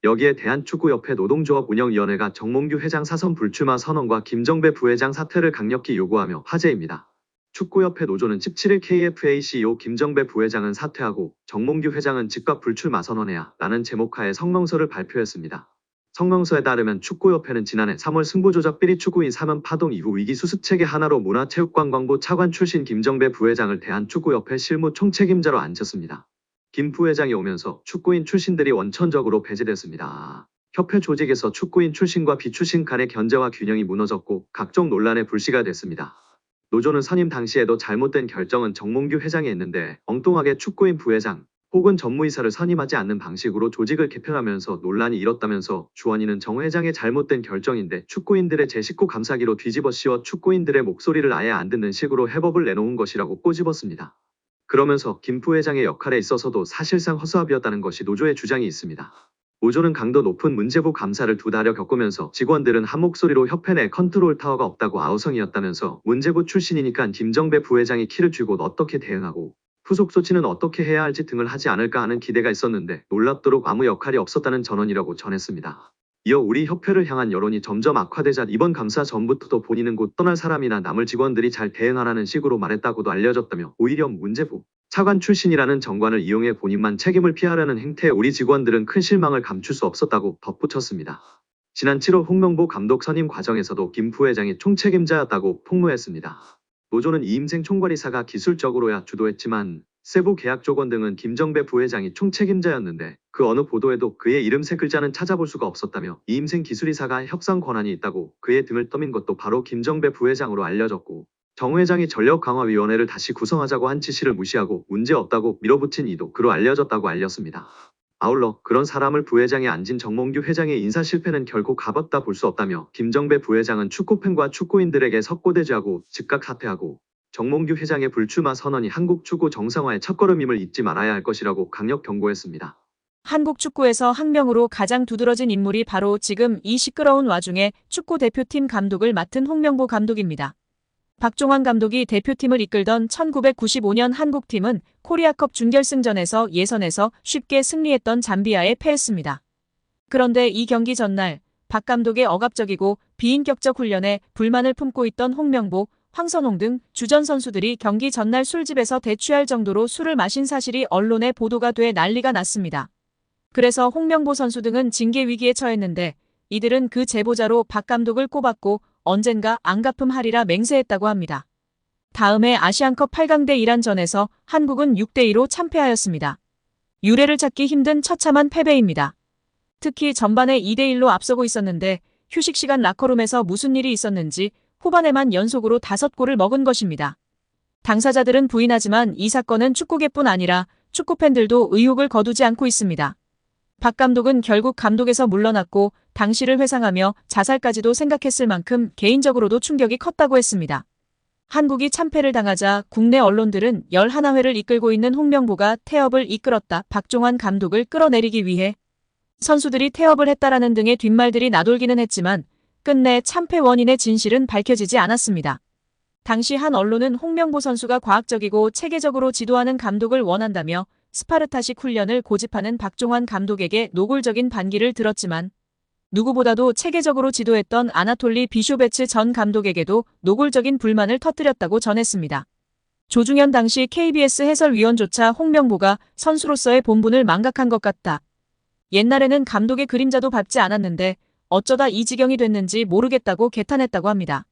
여기에 대한축구협회 노동조합 운영위원회가 정몽규 회장 사선 불출마 선언과 김정배 부회장 사퇴를 강력히 요구하며 화제입니다. 축구협회 노조는 17일 KFA CEO 김정배 부회장은 사퇴하고 정몽규 회장은 즉각 불출마 선언해야 라는 제목하에 성명서를 발표했습니다. 성명서에 따르면 축구협회는 지난해 3월 승부조작 비리 축구인 사면 파동 이후 위기 수습체계 하나로 문화체육관광부 차관 출신 김정배 부회장을 대한축구협회 실무 총책임자로 앉혔습니다. 김 부회장이 오면서 축구인 출신들이 원천적으로 배제됐습니다. 협회 조직에서 축구인 출신과 비출신 간의 견제와 균형이 무너졌고 각종 논란의 불씨가 됐습니다. 노조는 선임 당시에도 잘못된 결정은 정몽규 회장이 했는데 엉뚱하게 축구인 부회장 혹은 전무이사를 선임하지 않는 방식으로 조직을 개편하면서 논란이 일었다면서 주원이는 정 회장의 잘못된 결정인데 축구인들의 제19 감사기로 뒤집어 씌워 축구인들의 목소리를 아예 안 듣는 식으로 해법을 내놓은 것이라고 꼬집었습니다. 그러면서 김 부회장의 역할에 있어서도 사실상 허수아비였다는 것이 노조의 주장이 있습니다. 노조는 강도 높은 문제부 감사를 2달여 겪으면서 직원들은 한 목소리로 협회 내 컨트롤 타워가 없다고 아우성이었다면서 문제부 출신이니까 김정배 부회장이 키를 쥐고 어떻게 대응하고 후속 조치는 어떻게 해야 할지 등을 하지 않을까 하는 기대가 있었는데 놀랍도록 아무 역할이 없었다는 전언이라고 전했습니다. 이어 우리 협회를 향한 여론이 점점 악화되자 이번 감사 전부터도 본인은 곧 떠날 사람이나 남을 직원들이 잘 대응하라는 식으로 말했다고도 알려졌다며 오히려 문제부 차관 출신이라는 정관을 이용해 본인만 책임을 피하려는 행태에 우리 직원들은 큰 실망을 감출 수 없었다고 덧붙였습니다. 지난 7월 홍명보 감독 선임 과정에서도 김 부회장이 총책임자였다고 폭로했습니다. 노조는 이임생 총괄이사가 기술적으로야 주도했지만 세부 계약 조건 등은 김정배 부회장이 총책임자였는데 그 어느 보도에도 그의 이름 3글자는 찾아볼 수가 없었다며 이임생 기술이사가 협상 권한이 있다고 그의 등을 떠민 것도 바로 김정배 부회장으로 알려졌고 정 회장이 전력강화위원회를 다시 구성하자고 한 지시를 무시하고 문제없다고 밀어붙인 이도 그로 알려졌다고 알렸습니다. 아울러 그런 사람을 부회장에 앉힌 정몽규 회장의 인사 실패는 결코 가볍다 볼 수 없다며 김정배 부회장은 축구팬과 축구인들에게 석고대죄하고 즉각 사퇴하고 정몽규 회장의 불출마 선언이 한국 축구 정상화의 첫걸음임을 잊지 말아야 할 것이라고 강력 경고했습니다. 한국 축구에서 학명으로 가장 두드러진 인물이 바로 지금 이 시끄러운 와중에 축구 대표팀 감독을 맡은 홍명보 감독입니다. 박종환 감독이 대표팀을 이끌던 1995년 한국팀은 코리아컵 준결승전에서 예선에서 쉽게 승리했던 잠비아에 패했습니다. 그런데 이 경기 전날 박 감독의 억압적이고 비인격적 훈련에 불만을 품고 있던 홍명보, 황선홍 등 주전 선수들이 경기 전날 술집에서 대취할 정도로 술을 마신 사실이 언론에 보도가 돼 난리가 났습니다. 그래서 홍명보 선수 등은 징계 위기에 처했는데 이들은 그 제보자로 박 감독을 꼽았고 언젠가 안갚음하리라 맹세했다고 합니다. 다음해 아시안컵 8강대 이란전에서 한국은 6대2로 참패하였습니다. 유례를 찾기 힘든 처참한 패배입니다. 특히 전반에 2대1로 앞서고 있었는데 휴식 시간 라커룸에서 무슨 일이 있었는지 후반에만 연속으로 5골을 먹은 것입니다. 당사자들은 부인하지만 이 사건은 축구계뿐 아니라 축구팬들도 의혹을 거두지 않고 있습니다. 박 감독은 결국 감독에서 물러났고 당시를 회상하며 자살까지도 생각했을 만큼 개인적으로도 충격이 컸다고 했습니다. 한국이 참패를 당하자 국내 언론들은 11회를 이끌고 있는 홍명보가 태업을 이끌었다. 박종환 감독을 끌어내리기 위해 선수들이 태업을 했다라는 등의 뒷말들이 나돌기는 했지만 끝내 참패 원인의 진실은 밝혀지지 않았습니다. 당시 한 언론은 홍명보 선수가 과학적이고 체계적으로 지도하는 감독을 원한다며 스파르타식 훈련을 고집하는 박종환 감독에게 노골적인 반기를 들었지만 누구보다도 체계적으로 지도했던 아나톨리 비쇼베츠 전 감독에게도 노골적인 불만을 터뜨렸다고 전했습니다. 조중현 당시 KBS 해설위원조차 홍명보가 선수로서의 본분을 망각한 것 같다. 옛날에는 감독의 그림자도 밟지 않았는데 어쩌다 이 지경이 됐는지 모르겠다고 개탄했다고 합니다.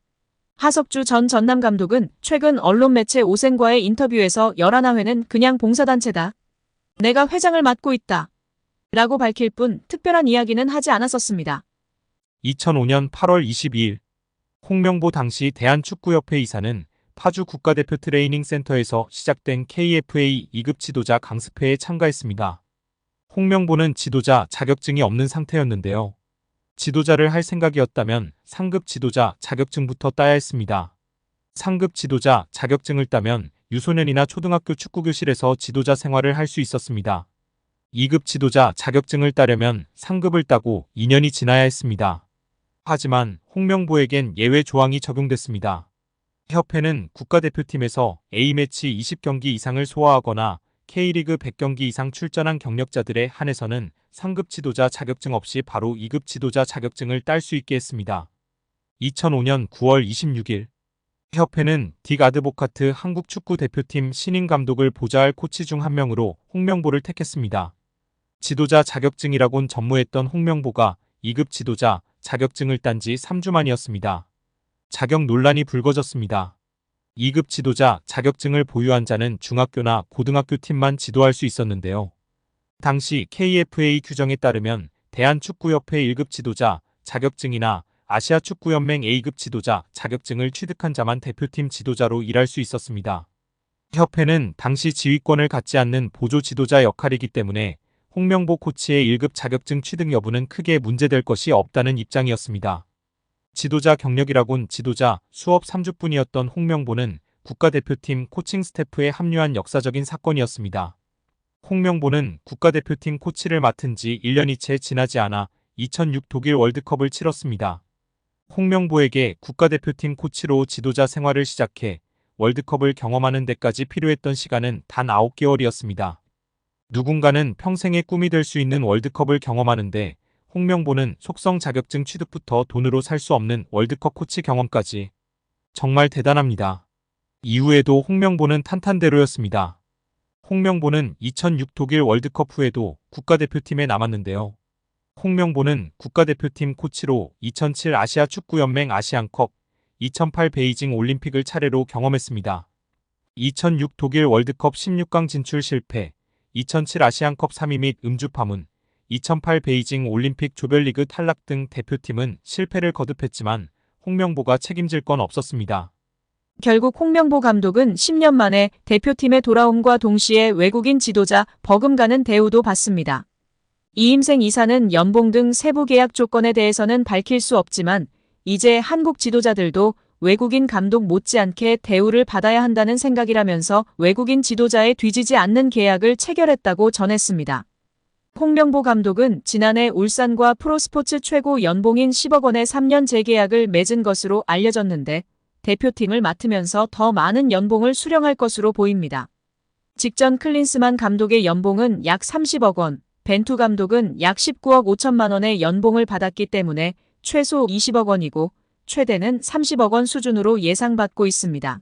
하석주 전 전남 감독은 최근 언론 매체 오센과의 인터뷰에서 11회는 그냥 봉사단체다. 내가 회장을 맡고 있다. 라고 밝힐 뿐 특별한 이야기는 하지 않았었습니다. 2005년 8월 22일 홍명보 당시 대한축구협회 이사는 파주 국가대표 트레이닝 센터에서 시작된 KFA 2급 지도자 강습회에 참가했습니다. 홍명보는 지도자 자격증이 없는 상태였는데요. 지도자를 할 생각이었다면 상급 지도자 자격증부터 따야 했습니다. 상급 지도자 자격증을 따면 유소년이나 초등학교 축구교실에서 지도자 생활을 할 수 있었습니다. 2급 지도자 자격증을 따려면 상급을 따고 2년이 지나야 했습니다. 하지만 홍명보에겐 예외 조항이 적용됐습니다. 협회는 국가대표팀에서 A매치 20경기 이상을 소화하거나 K리그 100경기 이상 출전한 경력자들에 한해서는 상급 지도자 자격증 없이 바로 2급 지도자 자격증을 딸 수 있게 했습니다. 2005년 9월 26일 협회는 딕 아드보카트 한국 축구 대표팀 신인 감독을 보좌할 코치 중 한 명으로 홍명보를 택했습니다. 지도자 자격증이라곤 전무했던 홍명보가 2급 지도자 자격증을 딴 지 3주 만이었습니다. 자격 논란이 불거졌습니다. 2급 지도자 자격증을 보유한 자는 중학교나 고등학교 팀만 지도할 수 있었는데요. 당시 KFA 규정에 따르면 대한축구협회 1급 지도자 자격증이나 아시아축구연맹 A급 지도자 자격증을 취득한 자만 대표팀 지도자로 일할 수 있었습니다. 협회는 당시 지휘권을 갖지 않는 보조 지도자 역할이기 때문에 홍명보 코치의 1급 자격증 취득 여부는 크게 문제될 것이 없다는 입장이었습니다. 지도자 경력이라곤 지도자 수업 3주뿐이었던 홍명보는 국가대표팀 코칭 스태프에 합류한 역사적인 사건이었습니다. 홍명보는 국가대표팀 코치를 맡은 지 1년이 채 지나지 않아 2006 독일 월드컵을 치렀습니다. 홍명보에게 국가대표팀 코치로 지도자 생활을 시작해 월드컵을 경험하는 데까지 필요했던 시간은 단 9개월이었습니다. 누군가는 평생의 꿈이 될 수 있는 월드컵을 경험하는데 홍명보는 속성 자격증 취득부터 돈으로 살 수 없는 월드컵 코치 경험까지. 정말 대단합니다. 이후에도 홍명보는 탄탄대로였습니다. 홍명보는 2006 독일 월드컵 후에도 국가대표팀에 남았는데요. 홍명보는 국가대표팀 코치로 2007 아시아 축구연맹 아시안컵, 2008 베이징 올림픽을 차례로 경험했습니다. 2006 독일 월드컵 16강 진출 실패, 2007 아시안컵 3위 및 음주 파문, 2008 베이징 올림픽 조별리그 탈락 등 대표팀은 실패를 거듭했지만 홍명보가 책임질 건 없었습니다. 결국 홍명보 감독은 10년 만에 대표팀에 돌아옴과 동시에 외국인 지도자 버금가는 대우도 받습니다. 이임생 이사는 연봉 등 세부 계약 조건에 대해서는 밝힐 수 없지만 이제 한국 지도자들도 외국인 감독 못지않게 대우를 받아야 한다는 생각이라면서 외국인 지도자에 뒤지지 않는 계약을 체결했다고 전했습니다. 홍명보 감독은 지난해 울산과 프로스포츠 최고 연봉인 10억 원의 3년 재계약을 맺은 것으로 알려졌는데 대표팀을 맡으면서 더 많은 연봉을 수령할 것으로 보입니다. 직전 클린스만 감독의 연봉은 약 30억 원, 벤투 감독은 약 19억 5천만 원의 연봉을 받았기 때문에 최소 20억 원이고 최대는 30억 원 수준으로 예상받고 있습니다.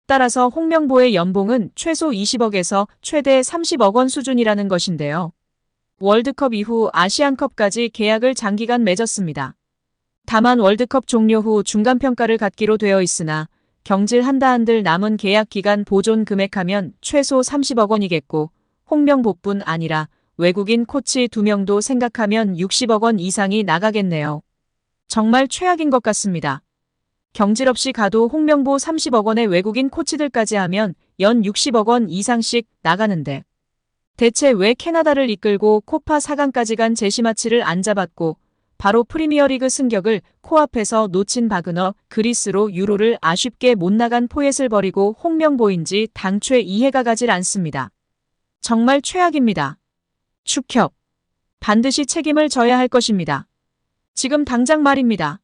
따라서 홍명보의 연봉은 최소 20억에서 최대 30억 원 수준이라는 것인데요. 월드컵 이후 아시안컵까지 계약을 장기간 맺었습니다. 다만 월드컵 종료 후 중간평가를 갖기로 되어 있으나 경질 한들 남은 계약 기간 보존 금액하면 최소 30억 원이겠고 홍명보뿐 아니라 외국인 코치 2명도 생각하면 60억 원 이상이 나가겠네요. 정말 최악인 것 같습니다. 경질 없이 가도 홍명보 30억 원의 외국인 코치들까지 하면 연 60억 원 이상씩 나가는데 대체 왜 캐나다를 이끌고 코파 4강까지 간 제시마치를 안 잡았고 바로 프리미어리그 승격을 코앞에서 놓친 바그너 그리스로 유로를 아쉽게 못 나간 포엣을 버리고 홍명보인지 당최 이해가 가질 않습니다. 정말 최악입니다. 축협. 반드시 책임을 져야 할 것입니다. 지금 당장 말입니다.